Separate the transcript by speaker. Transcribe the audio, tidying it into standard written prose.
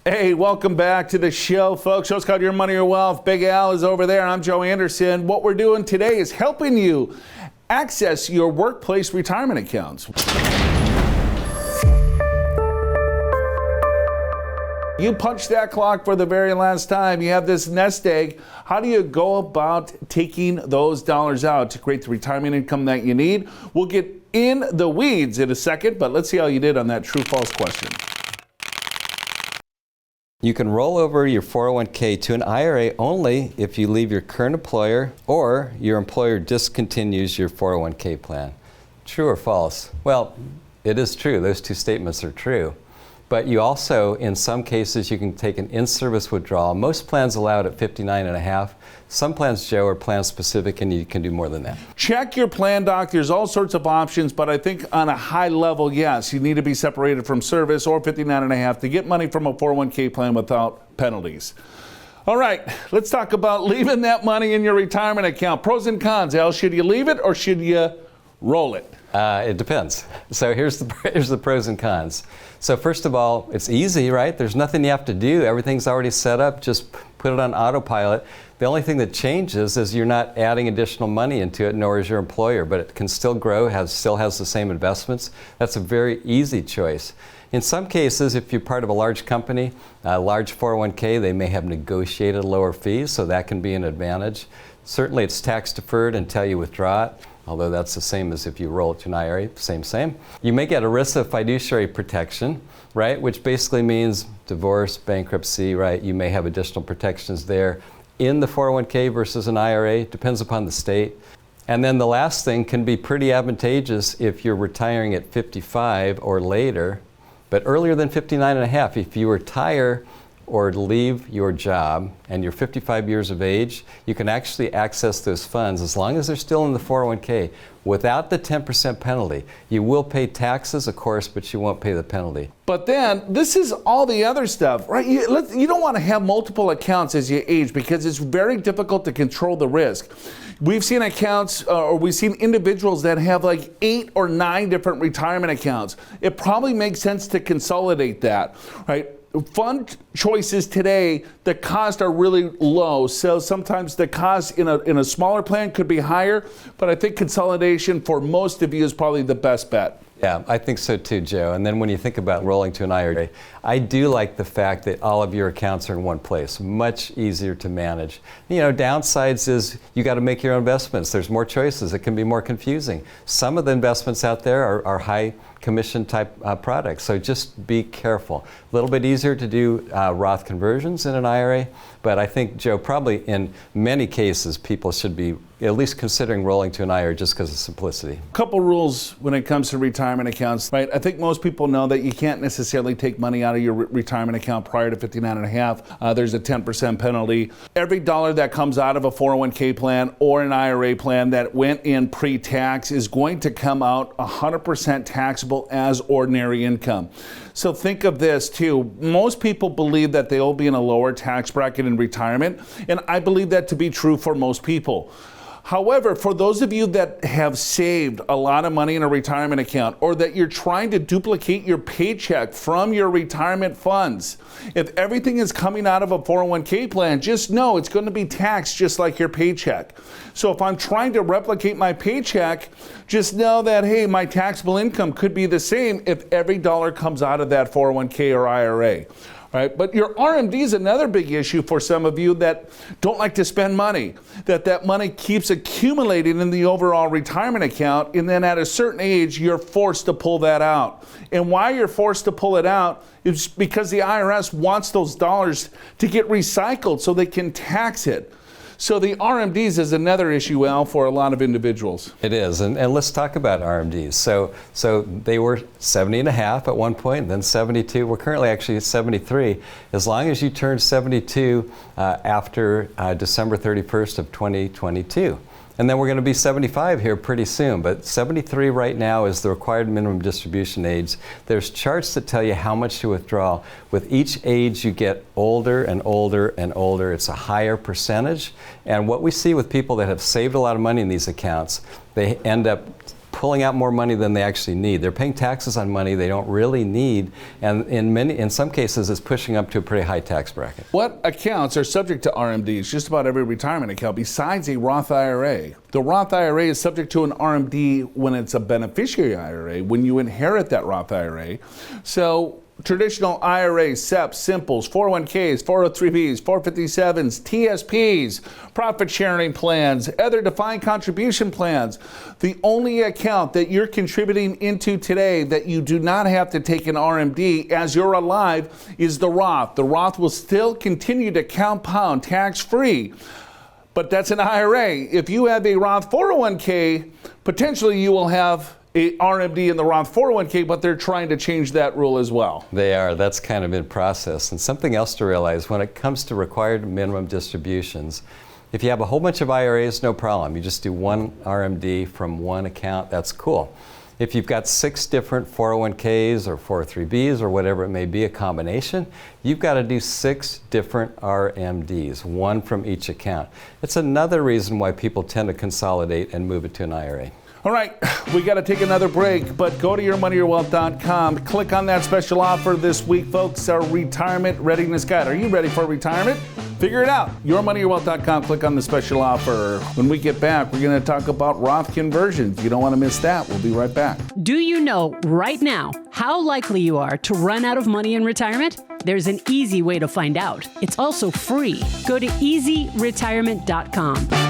Speaker 1: Hey, welcome back to the show, folks. Show's called Your Money, Your Wealth. Big Al is over there. I'm Joe Anderson. What we're doing today is helping you access your workplace retirement accounts. You punch that clock for the very last time. You have this nest egg. How do you go about taking those dollars out to create the retirement income that you need? We'll get in the weeds in a second, but let's see how you did on that true-false question.
Speaker 2: You can roll over your 401k to an IRA only if you leave your current employer or your employer discontinues your 401k plan. True or false? Well, it is true. Those two statements are true. But you also, in some cases, you can take an in-service withdrawal. Most plans allow it at 59.5. Some plans, Joe, are plan specific and you can do more than that.
Speaker 1: Check your plan doc. There's all sorts of options, but I think on a high level, yes, you need to be separated from service or 59.5 to get money from a 401k plan without penalties. All right, let's talk about leaving that money in your retirement account. Pros and cons, Al. Should you leave it or should you roll it?
Speaker 2: It depends. So here's the pros and cons. So first of all, it's easy, right? There's nothing you have to do. Everything's already set up. Just put it on autopilot. The only thing that changes is you're not adding additional money into it, nor is your employer, but it can still grow, still has the same investments. That's a very easy choice. In some cases, if you're part of a large company, a large 401k, they may have negotiated lower fees, so that can be an advantage. Certainly it's tax deferred until you withdraw it, although that's the same as if you roll it to an IRA, same. You may get ERISA fiduciary protection, right, which basically means divorce, bankruptcy, right? You may have additional protections there in the 401k versus an IRA, depends upon the state. And then the last thing can be pretty advantageous if you're retiring at 55 or later, but earlier than 59.5. If you retire or leave your job and you're 55 years of age, you can actually access those funds as long as they're still in the 401k without the 10% penalty. You will pay taxes, of course, but you won't pay the penalty.
Speaker 1: But then this is all the other stuff, right? You don't want to have multiple accounts as you age because it's very difficult to control the risk. We've seen accounts, or we've seen individuals that have like 8 or 9 different retirement accounts. It probably makes sense to consolidate that, right? Fund choices today, the costs are really low. So sometimes the cost in a smaller plan could be higher, but I think consolidation for most of you is probably the best bet.
Speaker 2: Yeah, I think so too, Joe. And then when you think about rolling to an IRA, I do like the fact that all of your accounts are in one place. Much easier to manage. You know, downsides is you got to make your own investments. There's more choices. It can be more confusing. Some of the investments out there are high commission type products, so just be careful. A little bit easier to do Roth conversions in an IRA, but I think, Joe, probably in many cases people should be at least considering rolling to an IRA just because of simplicity.
Speaker 1: A couple rules when it comes to retirement accounts, right? I think most people know that you can't necessarily take money out of your retirement account prior to 59.5. There's a 10% penalty. Every dollar that comes out of a 401k plan or an IRA plan that went in pre-tax is going to come out 100% taxable as ordinary income. So think of this too. Most people believe that they'll be in a lower tax bracket in retirement, and I believe that to be true for most people. However, for those of you that have saved a lot of money in a retirement account or that you're trying to duplicate your paycheck from your retirement funds, if everything is coming out of a 401k plan, just know it's going to be taxed just like your paycheck. So if I'm trying to replicate my paycheck, just know that, hey, my taxable income could be the same if every dollar comes out of that 401k or IRA. Right? But your RMD is another big issue for some of you that don't like to spend money, that money keeps accumulating in the overall retirement account, and then at a certain age, you're forced to pull that out. And why you're forced to pull it out is because the IRS wants those dollars to get recycled so they can tax it. So the RMDs is another issue, Al, for a lot of individuals.
Speaker 2: It is, and let's talk about RMDs. So they were 70.5 at one point, then 72. We're currently actually at 73. As long as you turn 72 after December 31st of 2022. And then we're going to be 75 here pretty soon, but 73 right now is the required minimum distribution age. There's charts that tell you how much to withdraw. With each age, you get older and older and older. It's a higher percentage. And what we see with people that have saved a lot of money in these accounts, they end up pulling out more money than they actually need. They're paying taxes on money they don't really need, and in some cases it's pushing up to a pretty high tax bracket.
Speaker 1: What accounts are subject to RMDs? Just about every retirement account besides a Roth IRA. The Roth IRA is subject to an RMD when it's a beneficiary IRA, when you inherit that Roth IRA. So traditional IRAs, SEPs, Simples, 401ks, 403bs, 457s, TSPs, profit sharing plans, other defined contribution plans. The only account that you're contributing into today that you do not have to take an RMD as you're alive is the Roth. The Roth will still continue to compound tax-free, but that's an IRA. If you have a Roth 401k, potentially you will have a RMD in the Roth 401k, but they're trying to change that rule as well.
Speaker 2: They are. That's kind of in process. And something else to realize when it comes to required minimum distributions, if you have a whole bunch of IRAs, no problem. You just do one RMD from one account, that's cool. If you've got 6 different 401ks or 403bs or whatever it may be, a combination, you've got to do 6 different RMDs, one from each account. It's another reason why people tend to consolidate and move it to an IRA.
Speaker 1: All right, we got to take another break, but go to yourmoneyyourwealth.com. Click on that special offer this week, folks, our retirement readiness guide. Are you ready for retirement? Figure it out. Yourmoneyyourwealth.com. Click on the special offer. When we get back, we're going to talk about Roth conversions. You don't want to miss that. We'll be right back.
Speaker 3: Do you know right now how likely you are to run out of money in retirement? There's an easy way to find out. It's also free. Go to easyretirement.com.